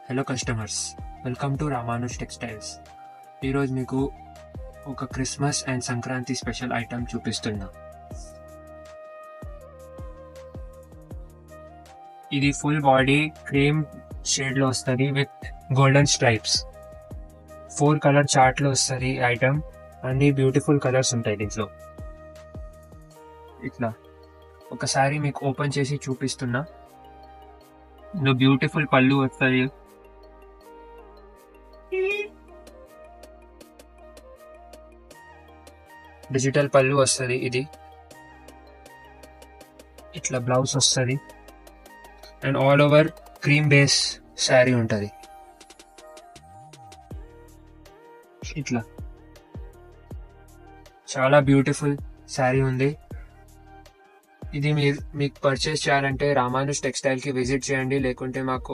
Hello customers, welcome to Ramanuj textiles. ఈరోజు మీకు ఒక Christmas and Sankranti special item చూపిస్తున్నా. ఇది ఫుల్ బాడీ క్రీమ్ షేడ్లో వస్తుంది విత్ గోల్డెన్ స్ట్రైప్స్. 4 కలర్ చార్ట్లో వస్తుంది ఐటమ్. అన్ని బ్యూటిఫుల్ కలర్స్ ఉంటాయి దీంట్లో. ఇట్లా ఒకసారి మీకు ఓపెన్ చేసి చూపిస్తున్నా. ఇందులో బ్యూటిఫుల్ పళ్ళు వస్తుంది. డిజిటల్ పళ్ళు వస్తుంది. ఇది ఇట్లా బ్లౌజ్ వస్తుంది and all over cream base sari ఉంటుంది. ఇట్లా చాలా బ్యూటిఫుల్ శారీ ఉంది. ఇది మీకు పర్చేస్ చేయాలంటే రామానుజ్ టెక్స్టైల్కి విజిట్ చేయండి, లేకుంటే మాకు